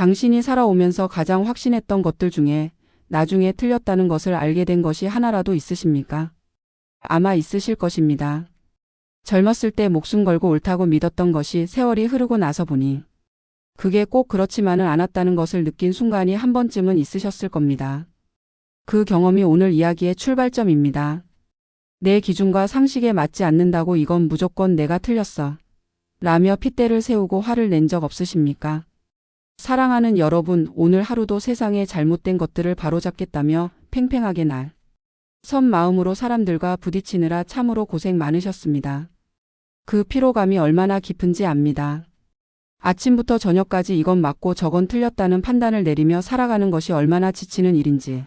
당신이 살아오면서 가장 확신했던 것들 중에 나중에 틀렸다는 것을 알게 된 것이 하나라도 있으십니까? 아마 있으실 것입니다. 젊었을 때 목숨 걸고 옳다고 믿었던 것이 세월이 흐르고 나서 보니 그게 꼭 그렇지만은 않았다는 것을 느낀 순간이 한 번쯤은 있으셨을 겁니다. 그 경험이 오늘 이야기의 출발점입니다. 내 기준과 상식에 맞지 않는다고 이건 무조건 내가 틀렸어 라며 핏대를 세우고 화를 낸 적 없으십니까? 사랑하는 여러분, 오늘 하루도 세상의 잘못된 것들을 바로잡겠다며 팽팽하게 선 마음으로 사람들과 부딪히느라 참으로 고생 많으셨습니다. 그 피로감이 얼마나 깊은지 압니다. 아침부터 저녁까지 이건 맞고 저건 틀렸다는 판단을 내리며 살아가는 것이 얼마나 지치는 일인지.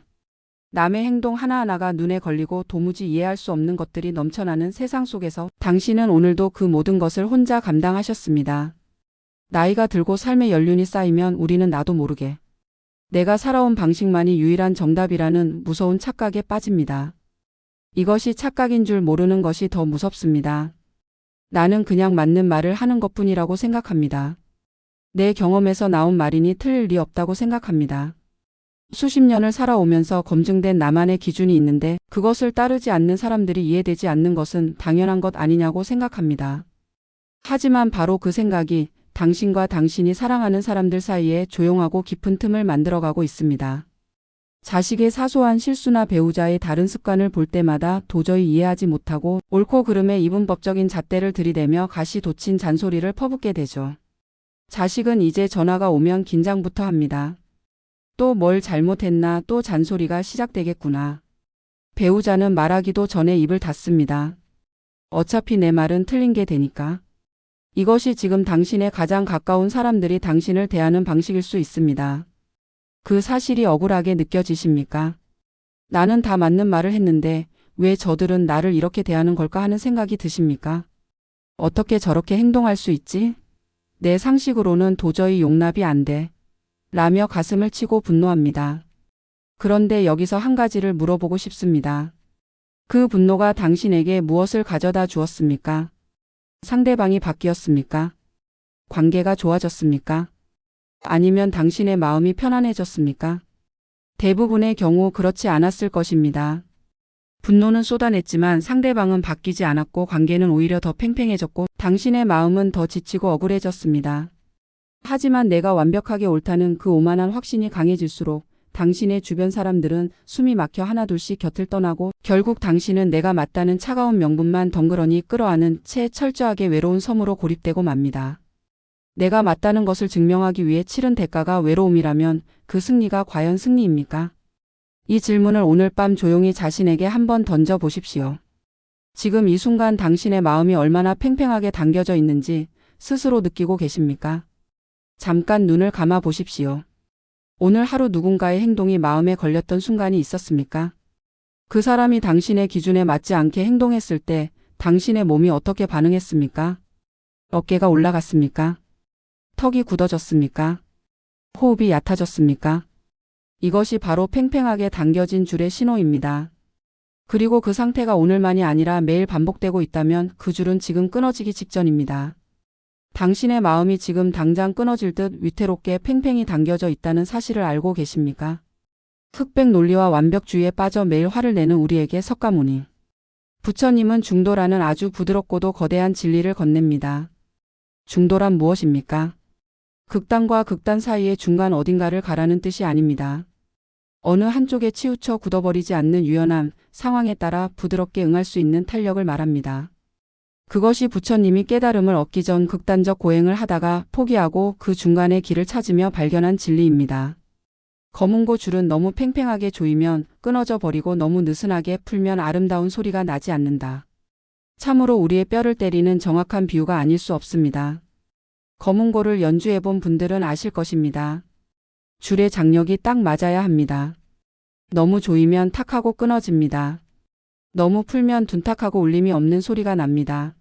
남의 행동 하나하나가 눈에 걸리고 도무지 이해할 수 없는 것들이 넘쳐나는 세상 속에서 당신은 오늘도 그 모든 것을 혼자 감당하셨습니다. 나이가 들고 삶의 연륜이 쌓이면 우리는 나도 모르게 내가 살아온 방식만이 유일한 정답이라는 무서운 착각에 빠집니다. 이것이 착각인 줄 모르는 것이 더 무섭습니다. 나는 그냥 맞는 말을 하는 것뿐이라고 생각합니다. 내 경험에서 나온 말이니 틀릴 리 없다고 생각합니다. 수십 년을 살아오면서 검증된 나만의 기준이 있는데 그것을 따르지 않는 사람들이 이해되지 않는 것은 당연한 것 아니냐고 생각합니다. 하지만 바로 그 생각이 당신과 당신이 사랑하는 사람들 사이에 조용하고 깊은 틈을 만들어가고 있습니다. 자식의 사소한 실수나 배우자의 다른 습관을 볼 때마다 도저히 이해하지 못하고 옳고 그름에 이분법적인 잣대를 들이대며 가시 돋친 잔소리를 퍼붓게 되죠. 자식은 이제 전화가 오면 긴장부터 합니다. 또 뭘 잘못했나, 또 잔소리가 시작되겠구나. 배우자는 말하기도 전에 입을 닫습니다. 어차피 내 말은 틀린 게 되니까. 이것이 지금 당신의 가장 가까운 사람들이 당신을 대하는 방식일 수 있습니다. 그 사실이 억울하게 느껴지십니까? 나는 다 맞는 말을 했는데 왜 저들은 나를 이렇게 대하는 걸까 하는 생각이 드십니까? 어떻게 저렇게 행동할 수 있지? 내 상식으로는 도저히 용납이 안 돼. 라며 가슴을 치고 분노합니다. 그런데 여기서 한 가지를 물어보고 싶습니다. 그 분노가 당신에게 무엇을 가져다 주었습니까? 상대방이 바뀌었습니까? 관계가 좋아졌습니까? 아니면 당신의 마음이 편안해졌습니까? 대부분의 경우 그렇지 않았을 것입니다. 분노는 쏟아냈지만 상대방은 바뀌지 않았고 관계는 오히려 더 팽팽해졌고 당신의 마음은 더 지치고 억울해졌습니다. 하지만 내가 완벽하게 옳다는 그 오만한 확신이 강해질수록 당신의 주변 사람들은 숨이 막혀 하나둘씩 곁을 떠나고 결국 당신은 내가 맞다는 차가운 명분만 덩그러니 끌어안은 채 철저하게 외로운 섬으로 고립되고 맙니다. 내가 맞다는 것을 증명하기 위해 치른 대가가 외로움이라면 그 승리가 과연 승리입니까? 이 질문을 오늘 밤 조용히 자신에게 한번 던져 보십시오. 지금 이 순간 당신의 마음이 얼마나 팽팽하게 당겨져 있는지 스스로 느끼고 계십니까? 잠깐 눈을 감아 보십시오. 오늘 하루 누군가의 행동이 마음에 걸렸던 순간이 있었습니까? 그 사람이 당신의 기준에 맞지 않게 행동했을 때 당신의 몸이 어떻게 반응했습니까? 어깨가 올라갔습니까? 턱이 굳어졌습니까? 호흡이 얕아졌습니까? 이것이 바로 팽팽하게 당겨진 줄의 신호입니다. 그리고 그 상태가 오늘만이 아니라 매일 반복되고 있다면 그 줄은 지금 끊어지기 직전입니다. 당신의 마음이 지금 당장 끊어질 듯 위태롭게 팽팽히 당겨져 있다는 사실을 알고 계십니까? 흑백 논리와 완벽주의에 빠져 매일 화를 내는 우리에게 석가모니 부처님은 중도라는 아주 부드럽고도 거대한 진리를 건넵니다. 중도란 무엇입니까? 극단과 극단 사이의 중간 어딘가를 가라는 뜻이 아닙니다. 어느 한쪽에 치우쳐 굳어버리지 않는 유연함, 상황에 따라 부드럽게 응할 수 있는 탄력을 말합니다. 그것이 부처님이 깨달음을 얻기 전 극단적 고행을 하다가 포기하고 그 중간의 길을 찾으며 발견한 진리입니다. 검은고 줄은 너무 팽팽하게 조이면 끊어져 버리고 너무 느슨하게 풀면 아름다운 소리가 나지 않는다. 참으로 우리의 뼈를 때리는 정확한 비유가 아닐 수 없습니다. 검은고를 연주해본 분들은 아실 것입니다. 줄의 장력이 딱 맞아야 합니다. 너무 조이면 탁하고 끊어집니다. 너무 풀면 둔탁하고 울림이 없는 소리가 납니다.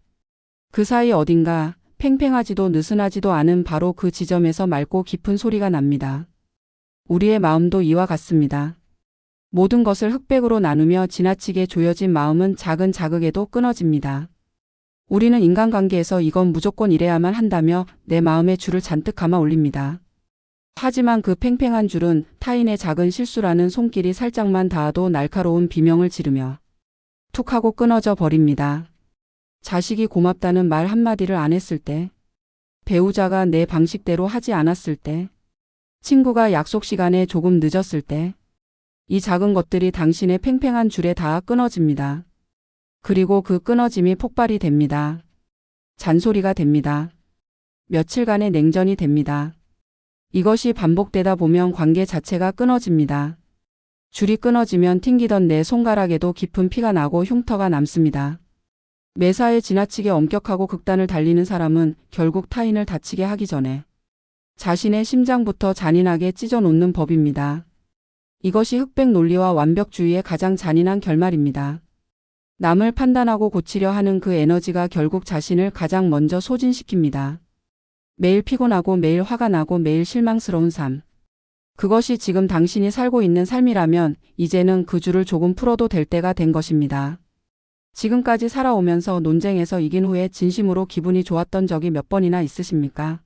그 사이 어딘가 팽팽하지도 느슨하지도 않은 바로 그 지점에서 맑고 깊은 소리가 납니다. 우리의 마음도 이와 같습니다. 모든 것을 흑백으로 나누며 지나치게 조여진 마음은 작은 자극에도 끊어집니다. 우리는 인간관계에서 이건 무조건 이래야만 한다며 내 마음의 줄을 잔뜩 감아 올립니다. 하지만 그 팽팽한 줄은 타인의 작은 실수라는 손길이 살짝만 닿아도 날카로운 비명을 지르며 툭 하고 끊어져 버립니다. 자식이 고맙다는 말 한마디를 안 했을 때, 배우자가 내 방식대로 하지 않았을 때, 친구가 약속 시간에 조금 늦었을 때, 이 작은 것들이 당신의 팽팽한 줄에 닿아 끊어집니다. 그리고 그 끊어짐이 폭발이 됩니다. 잔소리가 됩니다. 며칠간의 냉전이 됩니다. 이것이 반복되다 보면 관계 자체가 끊어집니다. 줄이 끊어지면 튕기던 내 손가락에도 깊은 피가 나고 흉터가 남습니다. 매사에 지나치게 엄격하고 극단을 달리는 사람은 결국 타인을 다치게 하기 전에 자신의 심장부터 잔인하게 찢어놓는 법입니다. 이것이 흑백 논리와 완벽주의의 가장 잔인한 결말입니다. 남을 판단하고 고치려 하는 그 에너지가 결국 자신을 가장 먼저 소진시킵니다. 매일 피곤하고 매일 화가 나고 매일 실망스러운 삶. 그것이 지금 당신이 살고 있는 삶이라면 이제는 그 줄을 조금 풀어도 될 때가 된 것입니다. 지금까지 살아오면서 논쟁에서 이긴 후에 진심으로 기분이 좋았던 적이 몇 번이나 있으십니까?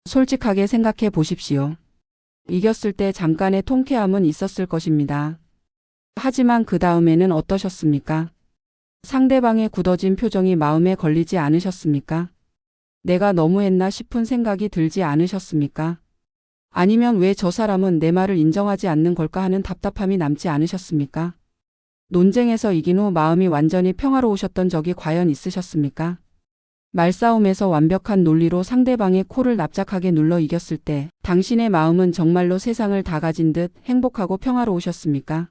솔직하게 생각해 보십시오. 이겼을 때 잠깐의 통쾌함은 있었을 것입니다. 하지만 그 다음에는 어떠셨습니까? 상대방의 굳어진 표정이 마음에 걸리지 않으셨습니까? 내가 너무했나 싶은 생각이 들지 않으셨습니까? 아니면 왜 저 사람은 내 말을 인정하지 않는 걸까 하는 답답함이 남지 않으셨습니까? 논쟁에서 이긴 후 마음이 완전히 평화로우셨던 적이 과연 있으셨습니까? 말싸움에서 완벽한 논리로 상대방의 코를 납작하게 눌러 이겼을 때 당신의 마음은 정말로 세상을 다 가진 듯 행복하고 평화로우셨습니까?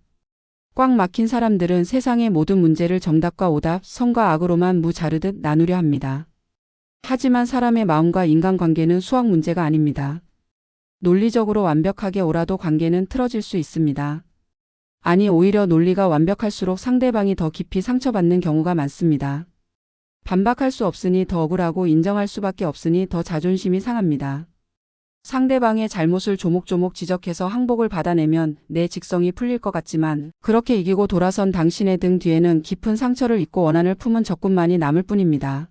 꽉 막힌 사람들은 세상의 모든 문제를 정답과 오답, 선과 악으로만 무자르듯 나누려 합니다. 하지만 사람의 마음과 인간관계는 수학 문제가 아닙니다. 논리적으로 완벽하게 옳아도 관계는 틀어질 수 있습니다. 아니, 오히려 논리가 완벽할수록 상대방이 더 깊이 상처받는 경우가 많습니다. 반박할 수 없으니 더 억울하고 인정할 수밖에 없으니 더 자존심이 상합니다. 상대방의 잘못을 조목조목 지적해서 항복을 받아내면 내 직성이 풀릴 것 같지만 그렇게 이기고 돌아선 당신의 등 뒤에는 깊은 상처를 입고 원한을 품은 적군만이 남을 뿐입니다.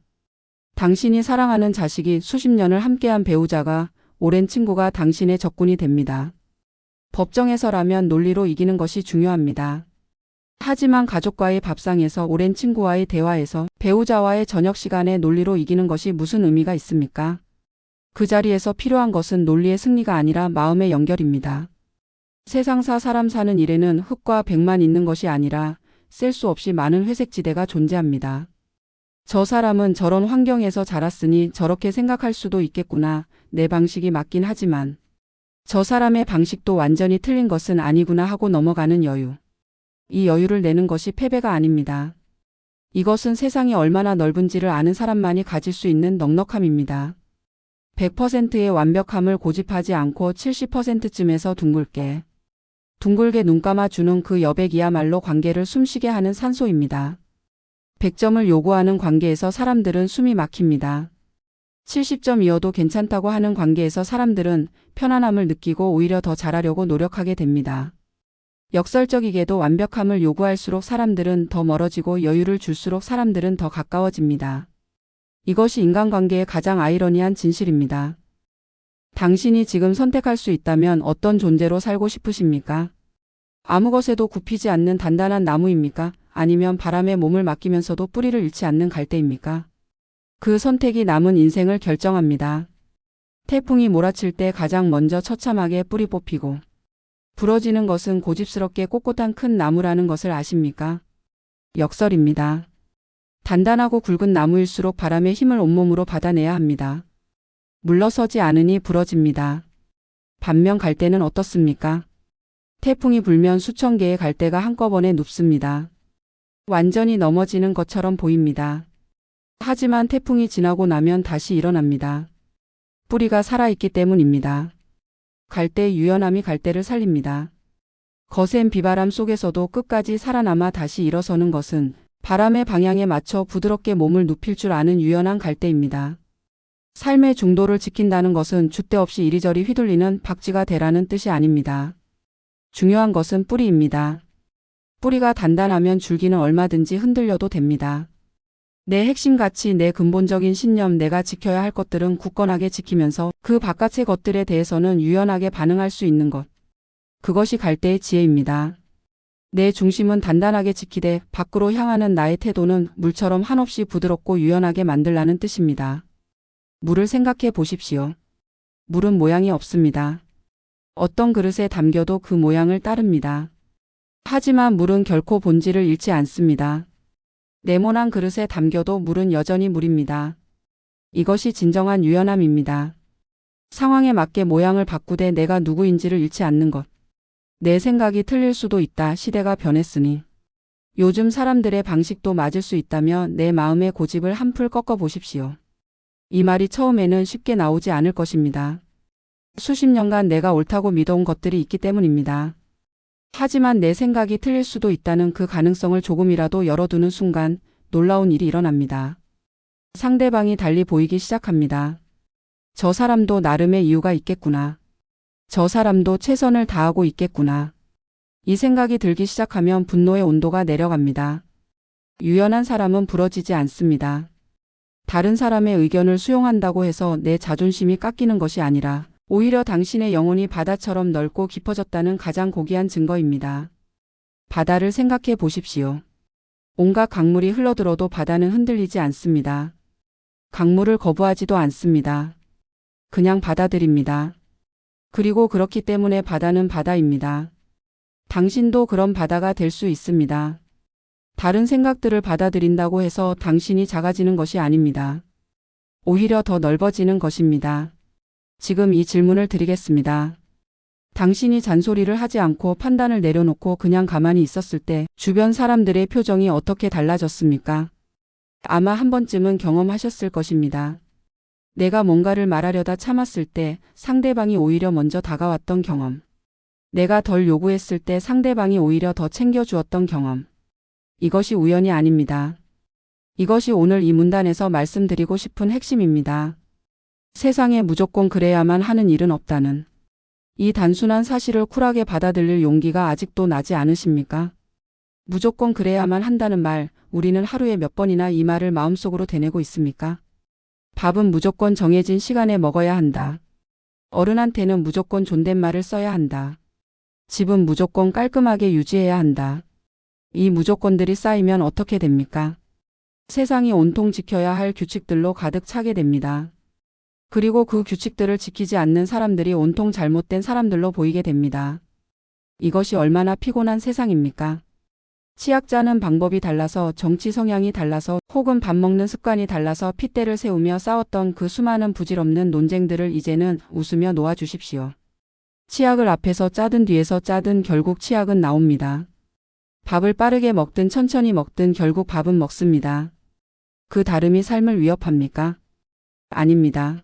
당신이 사랑하는 자식이 수십 년을 함께한 배우자가 오랜 친구가 당신의 적군이 됩니다. 법정에서라면 논리로 이기는 것이 중요합니다. 하지만 가족과의 밥상에서 오랜 친구와의 대화에서 배우자와의 저녁 시간에 논리로 이기는 것이 무슨 의미가 있습니까? 그 자리에서 필요한 것은 논리의 승리가 아니라 마음의 연결입니다. 세상사 사람 사는 일에는 흑과 백만 있는 것이 아니라 셀 수 없이 많은 회색지대가 존재합니다. 저 사람은 저런 환경에서 자랐으니 저렇게 생각할 수도 있겠구나. 내 방식이 맞긴 하지만 저 사람의 방식도 완전히 틀린 것은 아니구나 하고 넘어가는 여유. 이 여유를 내는 것이 패배가 아닙니다. 이것은 세상이 얼마나 넓은지를 아는 사람만이 가질 수 있는 넉넉함입니다. 100%의 완벽함을 고집하지 않고 70%쯤에서 둥글게 눈 감아주는 그 여백이야말로 관계를 숨쉬게 하는 산소입니다. 100점을 요구하는 관계에서 사람들은 숨이 막힙니다. 70점이어도 괜찮다고 하는 관계에서 사람들은 편안함을 느끼고 오히려 더 잘하려고 노력하게 됩니다. 역설적이게도 완벽함을 요구할수록 사람들은 더 멀어지고 여유를 줄수록 사람들은 더 가까워집니다. 이것이 인간관계의 가장 아이러니한 진실입니다. 당신이 지금 선택할 수 있다면 어떤 존재로 살고 싶으십니까? 아무 것에도 굽히지 않는 단단한 나무입니까? 아니면 바람에 몸을 맡기면서도 뿌리를 잃지 않는 갈대입니까? 그 선택이 남은 인생을 결정합니다. 태풍이 몰아칠 때 가장 먼저 처참하게 뿌리 뽑히고 부러지는 것은 고집스럽게 꼿꼿한 큰 나무라는 것을 아십니까? 역설입니다. 단단하고 굵은 나무일수록 바람의 힘을 온몸으로 받아내야 합니다. 물러서지 않으니 부러집니다. 반면 갈대는 어떻습니까? 태풍이 불면 수천 개의 갈대가 한꺼번에 눕습니다. 완전히 넘어지는 것처럼 보입니다. 하지만 태풍이 지나고 나면 다시 일어납니다. 뿌리가 살아있기 때문입니다. 갈대의 유연함이 갈대를 살립니다. 거센 비바람 속에서도 끝까지 살아남아 다시 일어서는 것은 바람의 방향에 맞춰 부드럽게 몸을 눕힐 줄 아는 유연한 갈대입니다. 삶의 중도를 지킨다는 것은 줏대 없이 이리저리 휘둘리는 박쥐가 되라는 뜻이 아닙니다. 중요한 것은 뿌리입니다. 뿌리가 단단하면 줄기는 얼마든지 흔들려도 됩니다. 내 핵심 가치, 내 근본적인 신념, 내가 지켜야 할 것들은 굳건하게 지키면서 그 바깥의 것들에 대해서는 유연하게 반응할 수 있는 것. 그것이 갈대의 지혜입니다. 내 중심은 단단하게 지키되 밖으로 향하는 나의 태도는 물처럼 한없이 부드럽고 유연하게 만들라는 뜻입니다. 물을 생각해 보십시오. 물은 모양이 없습니다. 어떤 그릇에 담겨도 그 모양을 따릅니다. 하지만 물은 결코 본질을 잃지 않습니다. 네모난 그릇에 담겨도 물은 여전히 물입니다. 이것이 진정한 유연함입니다. 상황에 맞게 모양을 바꾸되 내가 누구인지를 잃지 않는 것. 내 생각이 틀릴 수도 있다. 시대가 변했으니. 요즘 사람들의 방식도 맞을 수 있다며 내 마음의 고집을 한풀 꺾어 보십시오. 이 말이 처음에는 쉽게 나오지 않을 것입니다. 수십 년간 내가 옳다고 믿어온 것들이 있기 때문입니다. 하지만 내 생각이 틀릴 수도 있다는 그 가능성을 조금이라도 열어두는 순간 놀라운 일이 일어납니다. 상대방이 달리 보이기 시작합니다. 저 사람도 나름의 이유가 있겠구나. 저 사람도 최선을 다하고 있겠구나. 이 생각이 들기 시작하면 분노의 온도가 내려갑니다. 유연한 사람은 부러지지 않습니다. 다른 사람의 의견을 수용한다고 해서 내 자존심이 깎이는 것이 아니라 오히려 당신의 영혼이 바다처럼 넓고 깊어졌다는 가장 고귀한 증거입니다. 바다를 생각해 보십시오. 온갖 강물이 흘러들어도 바다는 흔들리지 않습니다. 강물을 거부하지도 않습니다. 그냥 받아들입니다. 그리고 그렇기 때문에 바다는 바다입니다. 당신도 그런 바다가 될 수 있습니다. 다른 생각들을 받아들인다고 해서 당신이 작아지는 것이 아닙니다. 오히려 더 넓어지는 것입니다. 지금 이 질문을 드리겠습니다. 당신이 잔소리를 하지 않고 판단을 내려놓고 그냥 가만히 있었을 때 주변 사람들의 표정이 어떻게 달라졌습니까? 아마 한 번쯤은 경험하셨을 것입니다. 내가 뭔가를 말하려다 참았을 때 상대방이 오히려 먼저 다가왔던 경험. 내가 덜 요구했을 때 상대방이 오히려 더 챙겨주었던 경험. 이것이 우연이 아닙니다. 이것이 오늘 이 문단에서 말씀드리고 싶은 핵심입니다. 세상에 무조건 그래야만 하는 일은 없다는 이 단순한 사실을 쿨하게 받아들일 용기가 아직도 나지 않으십니까? 무조건 그래야만 한다는 말, 우리는 하루에 몇 번이나 이 말을 마음속으로 되뇌고 있습니까? 밥은 무조건 정해진 시간에 먹어야 한다. 어른한테는 무조건 존댓말을 써야 한다. 집은 무조건 깔끔하게 유지해야 한다. 이 무조건들이 쌓이면 어떻게 됩니까? 세상이 온통 지켜야 할 규칙들로 가득 차게 됩니다. 그리고 그 규칙들을 지키지 않는 사람들이 온통 잘못된 사람들로 보이게 됩니다. 이것이 얼마나 피곤한 세상입니까? 치약자는 방법이 달라서, 정치 성향이 달라서, 혹은 밥 먹는 습관이 달라서 핏대를 세우며 싸웠던 그 수많은 부질없는 논쟁들을 이제는 웃으며 놓아주십시오. 치약을 앞에서 짜든 뒤에서 짜든 결국 치약은 나옵니다. 밥을 빠르게 먹든 천천히 먹든 결국 밥은 먹습니다. 그 다름이 삶을 위협합니까? 아닙니다.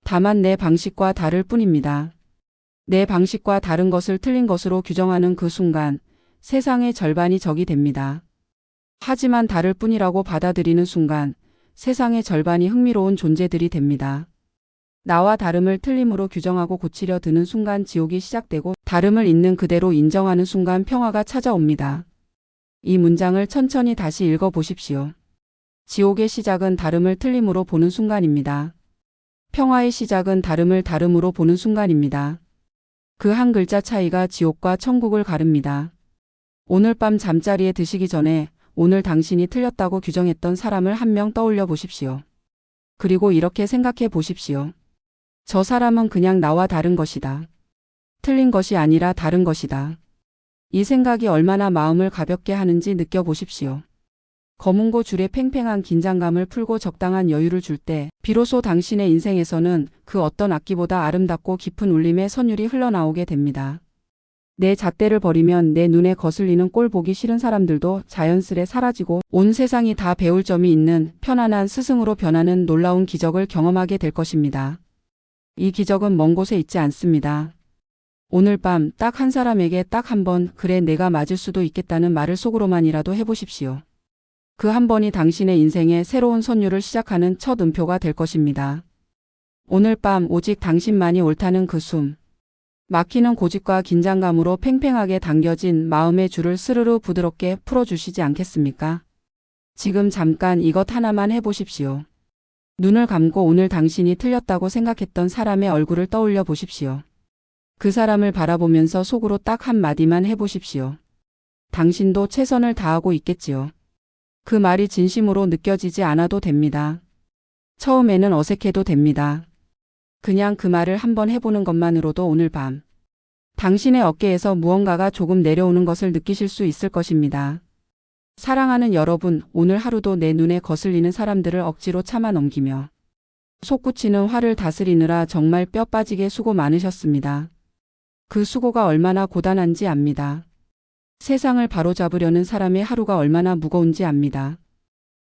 다만 내 방식과 다를 뿐입니다. 내 방식과 다른 것을 틀린 것으로 규정하는 그 순간 세상의 절반이 적이 됩니다. 하지만 다를 뿐이라고 받아들이는 순간 세상의 절반이 흥미로운 존재들이 됩니다. 나와 다름을 틀림으로 규정하고 고치려 드는 순간 지옥이 시작되고 다름을 있는 그대로 인정하는 순간 평화가 찾아옵니다. 이 문장을 천천히 다시 읽어보십시오. 지옥의 시작은 다름을 틀림으로 보는 순간입니다. 평화의 시작은 다름을 다름으로 보는 순간입니다. 그 한 글자 차이가 지옥과 천국을 가릅니다. 오늘 밤 잠자리에 드시기 전에 오늘 당신이 틀렸다고 규정했던 사람을 한 명 떠올려 보십시오. 그리고 이렇게 생각해 보십시오. 저 사람은 그냥 나와 다른 것이다. 틀린 것이 아니라 다른 것이다. 이 생각이 얼마나 마음을 가볍게 하는지 느껴보십시오. 검은고 줄에 팽팽한 긴장감을 풀고 적당한 여유를 줄 때 비로소 당신의 인생에서는 그 어떤 악기보다 아름답고 깊은 울림의 선율이 흘러나오게 됩니다. 내 잣대를 버리면 내 눈에 거슬리는 꼴 보기 싫은 사람들도 자연스레 사라지고 온 세상이 다 배울 점이 있는 편안한 스승으로 변하는 놀라운 기적을 경험하게 될 것입니다. 이 기적은 먼 곳에 있지 않습니다. 오늘 밤 딱 한 사람에게 딱 한 번 그래 내가 맞을 수도 있겠다는 말을 속으로만이라도 해보십시오. 그 한 번이 당신의 인생의 새로운 선율을 시작하는 첫 음표가 될 것입니다. 오늘 밤 오직 당신만이 옳다는 그 숨. 막히는 고집과 긴장감으로 팽팽하게 당겨진 마음의 줄을 스르르 부드럽게 풀어주시지 않겠습니까? 지금 잠깐 이것 하나만 해보십시오. 눈을 감고 오늘 당신이 틀렸다고 생각했던 사람의 얼굴을 떠올려 보십시오. 그 사람을 바라보면서 속으로 딱 한마디만 해보십시오. 당신도 최선을 다하고 있겠지요. 그 말이 진심으로 느껴지지 않아도 됩니다. 처음에는 어색해도 됩니다. 그냥 그 말을 한번 해보는 것만으로도 오늘 밤 당신의 어깨에서 무언가가 조금 내려오는 것을 느끼실 수 있을 것입니다. 사랑하는 여러분, 오늘 하루도 내 눈에 거슬리는 사람들을 억지로 참아 넘기며 솟구치는 화를 다스리느라 정말 뼈 빠지게 수고 많으셨습니다. 그 수고가 얼마나 고단한지 압니다. 세상을 바로잡으려는 사람의 하루가 얼마나 무거운지 압니다.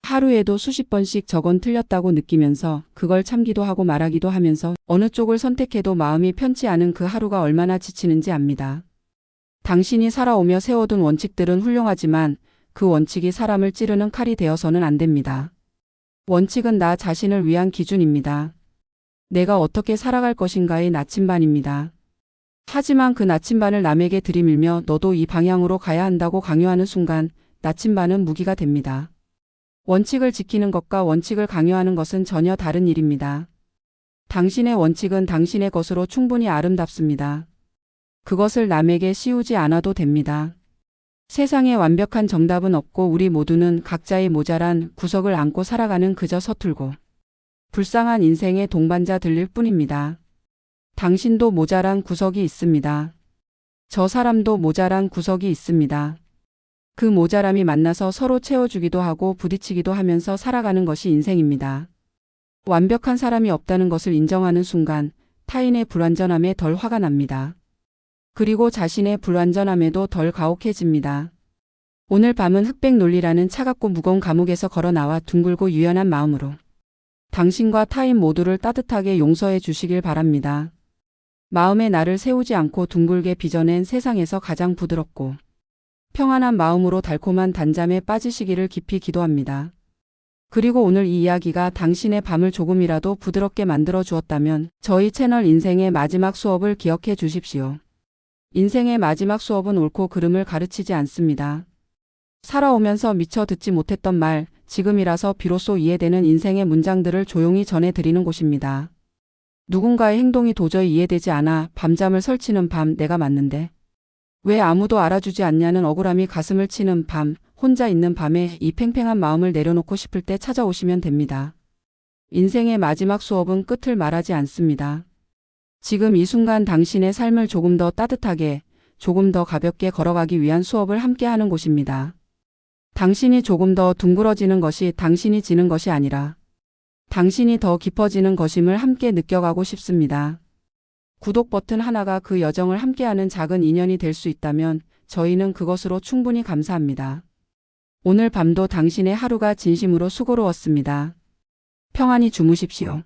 하루에도 수십 번씩 저건 틀렸다고 느끼면서 그걸 참기도 하고 말하기도 하면서 어느 쪽을 선택해도 마음이 편치 않은 그 하루가 얼마나 지치는지 압니다. 당신이 살아오며 세워둔 원칙들은 훌륭하지만 그 원칙이 사람을 찌르는 칼이 되어서는 안 됩니다. 원칙은 나 자신을 위한 기준입니다. 내가 어떻게 살아갈 것인가의 나침반입니다. 하지만 그 나침반을 남에게 들이밀며 너도 이 방향으로 가야 한다고 강요하는 순간 나침반은 무기가 됩니다. 원칙을 지키는 것과 원칙을 강요하는 것은 전혀 다른 일입니다. 당신의 원칙은 당신의 것으로 충분히 아름답습니다. 그것을 남에게 씌우지 않아도 됩니다. 세상에 완벽한 정답은 없고 우리 모두는 각자의 모자란 구석을 안고 살아가는 그저 서툴고 불쌍한 인생의 동반자들일 뿐입니다. 당신도 모자란 구석이 있습니다. 저 사람도 모자란 구석이 있습니다. 그 모자람이 만나서 서로 채워주기도 하고 부딪히기도 하면서 살아가는 것이 인생입니다. 완벽한 사람이 없다는 것을 인정하는 순간 타인의 불완전함에 덜 화가 납니다. 그리고 자신의 불완전함에도 덜 가혹해집니다. 오늘 밤은 흑백 논리라는 차갑고 무거운 감옥에서 걸어 나와 둥글고 유연한 마음으로 당신과 타인 모두를 따뜻하게 용서해 주시길 바랍니다. 마음에 나를 세우지 않고 둥글게 빚어낸 세상에서 가장 부드럽고 평안한 마음으로 달콤한 단잠에 빠지시기를 깊이 기도합니다. 그리고 오늘 이 이야기가 당신의 밤을 조금이라도 부드럽게 만들어 주었다면 저희 채널 인생의 마지막 수업을 기억해 주십시오. 인생의 마지막 수업은 옳고 그름을 가르치지 않습니다. 살아오면서 미처 듣지 못했던 말, 지금이라서 비로소 이해되는 인생의 문장들을 조용히 전해드리는 곳입니다. 누군가의 행동이 도저히 이해되지 않아 밤잠을 설치는 밤, 내가 맞는데 왜 아무도 알아주지 않냐는 억울함이 가슴을 치는 밤, 혼자 있는 밤에 이 팽팽한 마음을 내려놓고 싶을 때 찾아오시면 됩니다. 인생의 마지막 수업은 끝을 말하지 않습니다. 지금 이 순간 당신의 삶을 조금 더 따뜻하게, 조금 더 가볍게 걸어가기 위한 수업을 함께 하는 곳입니다. 당신이 조금 더 둥그러지는 것이 당신이 지는 것이 아니라 당신이 더 깊어지는 것임을 함께 느껴가고 싶습니다. 구독 버튼 하나가 그 여정을 함께하는 작은 인연이 될 수 있다면 저희는 그것으로 충분히 감사합니다. 오늘 밤도 당신의 하루가 진심으로 수고로웠습니다. 평안히 주무십시오.